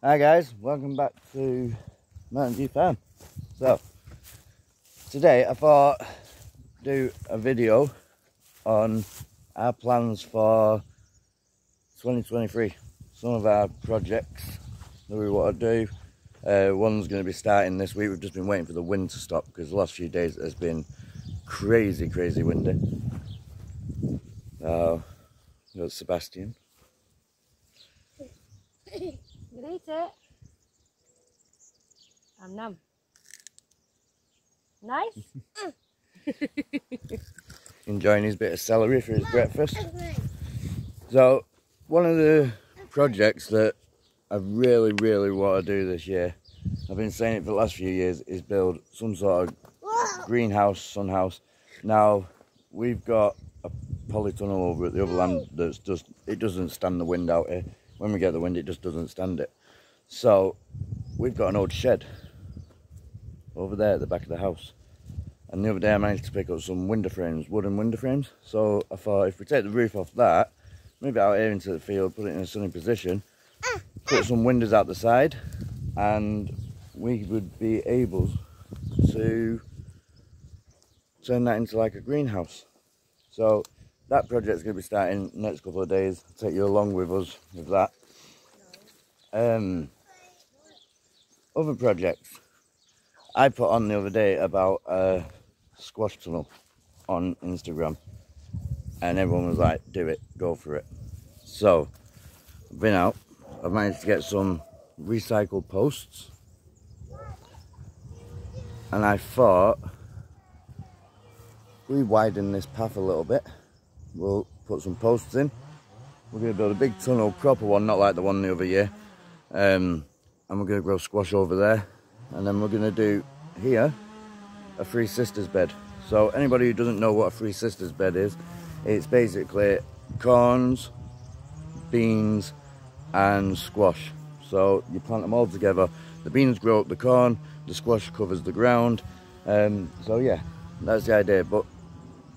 Hi guys, welcome back to Mountain View Farm. So, today I thought I'd do a video on our plans for 2023. Some of our projects that we want to do. One's going to be starting this week. We've just been waiting for the wind to stop because the last few days it has been crazy windy. We've got Sebastian. You can eat it. I'm numb. Nice? Enjoying his bit of celery for his breakfast. So, one of the projects that I really want to do this year, I've been saying it for the last few years, is build some sort of greenhouse, sun house. Now, we've got a polytunnel over at the other land that's just, it doesn't stand the wind out here. When we get the wind, it just doesn't stand it. So, we've got an old shed over there at the back of the house. And the other day I managed to pick up some window frames, wooden window frames. So I thought if we take the roof off that, move it out here into the field, put it in a sunny position, put some windows out the side, and we would be able to turn that into like a greenhouse. So that project's going to be starting next couple of days. I'll take you along with us with that. Other projects I put on the other day about a squash tunnel on Instagram, and everyone was like, do it, go for it. So I've been out, I've managed to get some recycled posts, and I thought we widen this path a little bit. We'll put some posts in. We're going to build a big tunnel, proper one, not like the one the other year, and we're going to grow squash over there, and then we're going to do here a Three Sisters bed. So anybody who doesn't know what a Three Sisters bed is, it's basically corns, beans and squash. So you plant them all together, the beans grow up the corn, the squash covers the ground. So yeah, that's the idea. But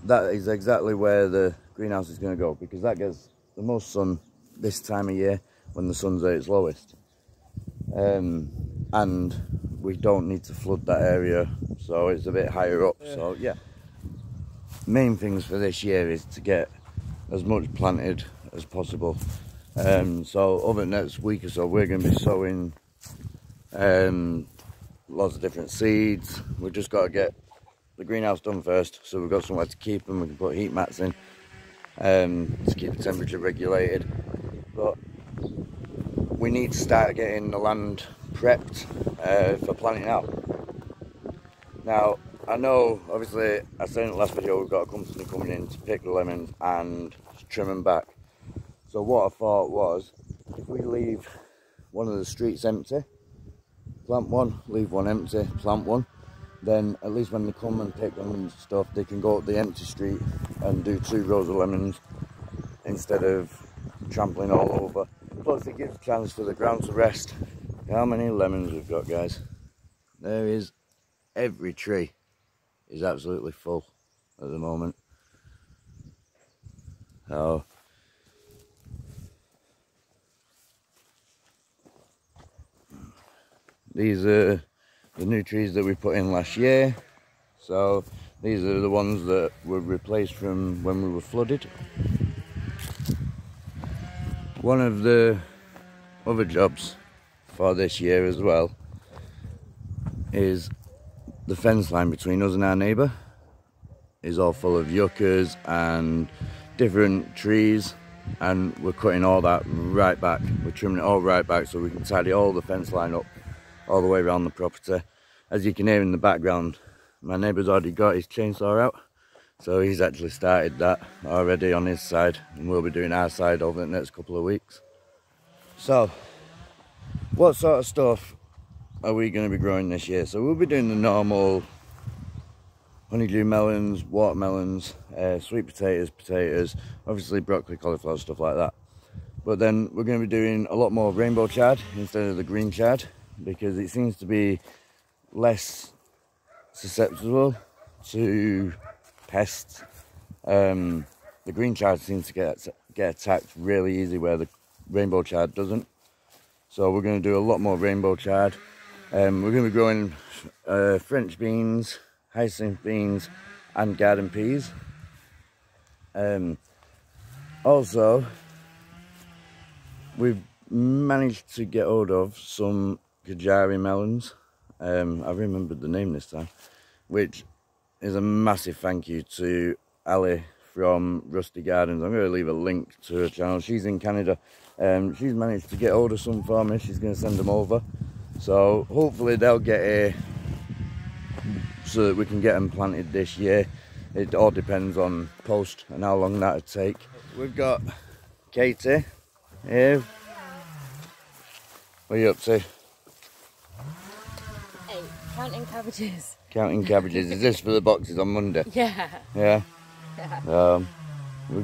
that is exactly where the greenhouse is going to go, because that gets the most sun this time of year when the sun's at its lowest. And we don't need to flood that area, so it's a bit higher up. So yeah, main things for this year is to get as much planted as possible. So over the next week or so, we're going to be sowing lots of different seeds. We've just got to get the greenhouse done first, so we've got somewhere to keep them. We can put heat mats in to keep the temperature regulated. But we need to start getting the land prepped for planting out. Now, I know, obviously, I said in the last video, we've got a company coming in to pick the lemons and trim them back. So what I thought was, if we leave one of the streets empty, plant one, leave one empty, plant one, then at least when they come and pick them and stuff, they can go up the empty street and do 2 rows of lemons instead of trampling all over. Plus it gives a chance for the ground to rest. How many lemons we've got, guys? There is, every tree is absolutely full at the moment. So these are the new trees that we put in last year. So these are the ones that were replaced from when we were flooded. One of the other jobs for this year as well is the fence line between us and our neighbour is all full of yuccas and different trees, and we're cutting all that right back. We're trimming it all right back so we can tidy all the fence line up all the way around the property. As you can hear in the background, my neighbour's already got his chainsaw out, so he's actually started that already on his side, and we'll be doing our side over the next couple of weeks. So what sort of stuff are we going to be growing this year? So we'll be doing the normal honeydew melons, watermelons, sweet potatoes, obviously broccoli, cauliflower, stuff like that. But then we're going to be doing a lot more rainbow chard instead of the green chard, because it seems to be less susceptible to pests. The green chard seems to get attacked really easy, where the rainbow chard doesn't. So we're going to do a lot more rainbow chard. We're going to be growing French beans, hyacinth beans and garden peas. Also, we've managed to get hold of some kajari melons. I remembered the name this time, which is a massive thank you to Ali from Rusty Gardens. I'm going to leave a link to her channel. She's in Canada. She's managed to get hold of some for me. She's going to send them over. So hopefully they'll get here so that we can get them planted this year. It all depends on post and how long that'll take. We've got Katie here. What are you up to? 8. Counting cabbages. Counting cabbages. Is this for the boxes on Monday? Yeah. Yeah. Yeah. We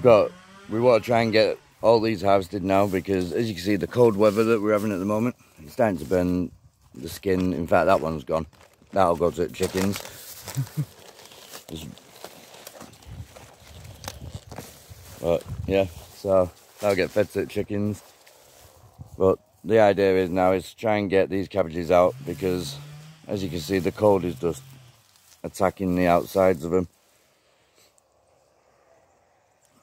want to try and get all these harvested now because, as you can see, the cold weather that we're having at the moment, it's starting to burn the skin. In fact, that one's gone. That'll go to the chickens. But yeah, so that'll get fed to the chickens. But the idea is now is to try and get these cabbages out because, as you can see, the cold is just attacking the outsides of them.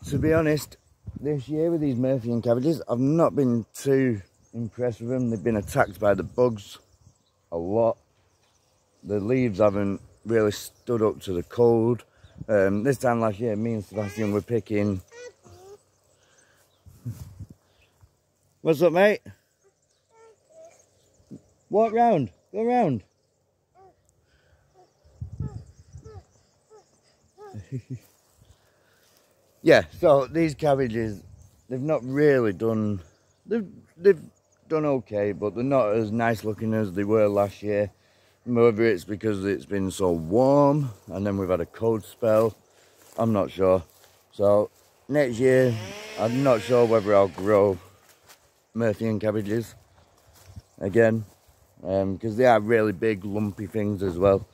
To be honest, this year with these Murphian cabbages, I've not been too impressed with them. They've been attacked by the bugs a lot. The leaves haven't really stood up to the cold. This time last year, me and Sebastian were picking... What's up, mate? Walk round. Go round. Yeah, so these cabbages, they've not really done... They've done okay, but they're not as nice looking as they were last year. Whether it's because it's been so warm and then we've had a cold spell, I'm not sure. So next year, I'm not sure whether I'll grow Murphian cabbages again, because they are really big, lumpy things as well.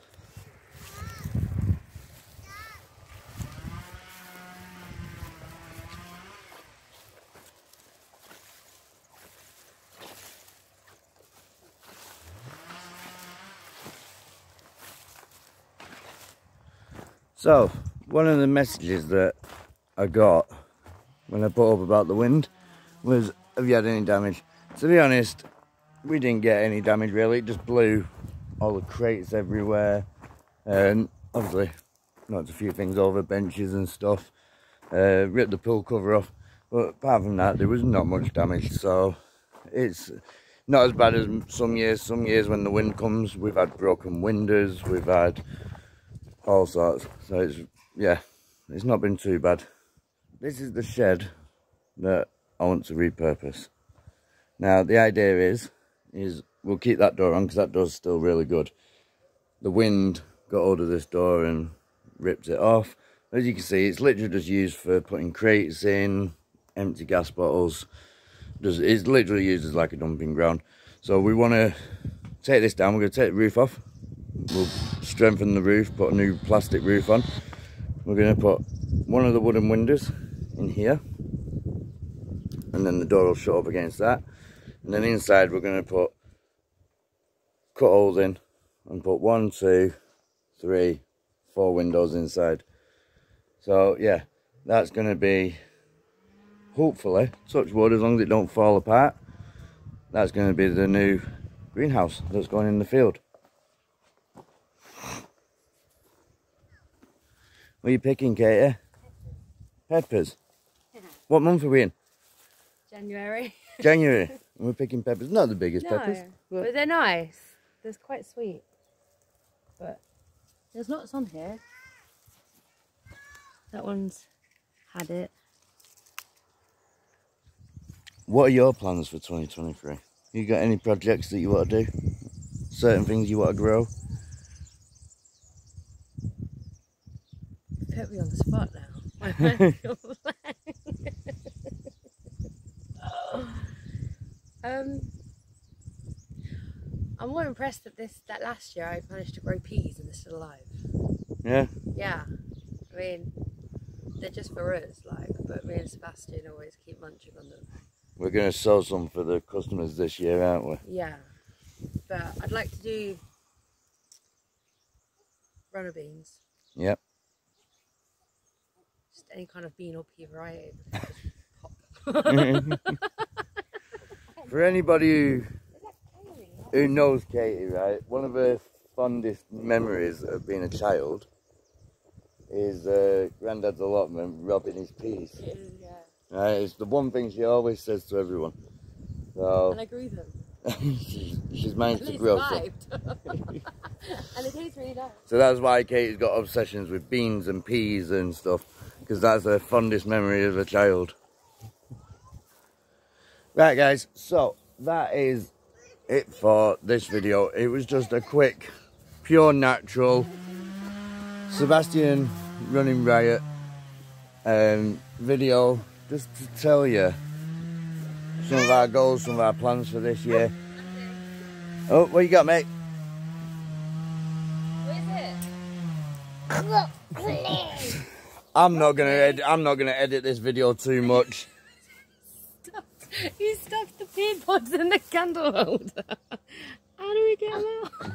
So, one of the messages that I got when I put up about the wind was, have you had any damage? To be honest, we didn't get any damage really. It just blew all the crates everywhere. And obviously, knocked a few things over, benches and stuff. Ripped the pool cover off. But apart from that, there was not much damage. So, it's not as bad as some years. Some years when the wind comes, we've had broken windows, we've had all sorts. So it's, yeah, it's not been too bad. This is the shed that I want to repurpose. Now the idea is we'll keep that door on because that door's still really good. The wind got hold of this door and ripped it off. As you can see, it's literally just used for putting crates in, empty gas bottles. It's literally used as like a dumping ground. So we want to take this down. We're going to take the roof off. We'll strengthen the roof, put a new plastic roof on. We're going to put one of the wooden windows in here, and then the door will shut up against that. And then inside we're going to cut holes in and put 1, 2, 3, 4 windows inside. So yeah, that's going to be, hopefully, touch wood, as long as it don't fall apart, that's going to be the new greenhouse that's going in the field. What are you picking, Katie? Peppers. What month are we in? January. January. And we're picking peppers. Not the biggest peppers. But they're nice. They're quite sweet. But there's lots on here. That one's had it. What are your plans for 2023? You got any projects that you want to do? Certain things you want to grow? Put me on the spot now. I'm more impressed that last year I managed to grow peas and they're still alive. Yeah? Yeah. I mean, they're just for us, like, but me and Sebastian always keep munching on them. We're going to sow some for the customers this year, aren't we? Yeah. But I'd like to do runner beans. Yep. Just any kind of bean or pea variety. For anybody who knows Katie, right, one of her fondest memories of being a child is Grandad's allotment robbing his peas. It is, yeah. Right, it's the one thing she always says to everyone. So, And I grew them. she's managed to grow some. And it tastes really nice. So that's why Katie's got obsessions with beans and peas and stuff, because that's her fondest memory as a child. Right guys, so that is it for this video. It was just a quick, pure natural, Sebastian running riot video, just to tell you some of our goals, some of our plans for this year. Oh, what you got, mate? What is it? I'm not gonna edit this video too much. You stuck the pea pods in the candle holder. How do we get them out?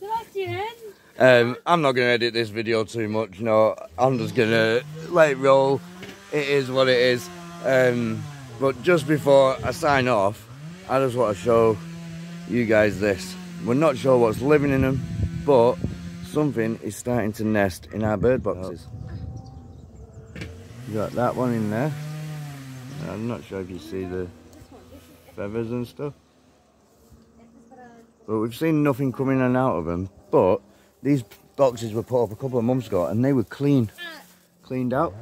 Sebastian? I'm not gonna edit this video too much. No, I'm just gonna let it roll. It is what it is. But just before I sign off, I just want to show you guys this. We're not sure what's living in them, but something is starting to nest in our bird boxes. You got that one in there. I'm not sure if you see the feathers and stuff, but we've seen nothing coming in and out of them. But these boxes were put up a couple of months ago and they were cleaned out.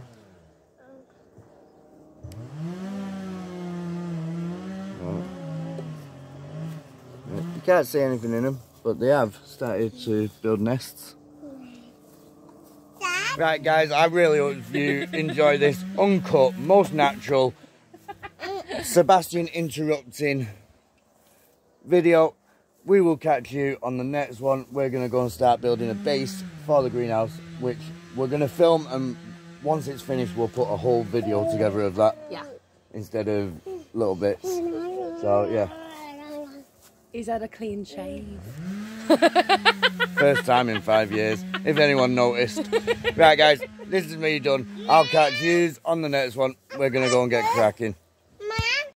You can't see anything in them, but they have started to build nests. Right guys, I really hope you enjoy this uncut, most natural, Sebastian interrupting video. We will catch you on the next one. We're going to go and start building a base for the greenhouse, which we're going to film, and once it's finished we'll put a whole video together of that. Yeah. Instead of little bits. So yeah. He's had a clean shave. First time in 5 years, if anyone noticed. Right guys, this is me done. I'll catch yous on the next one. We're going to go and get cracking.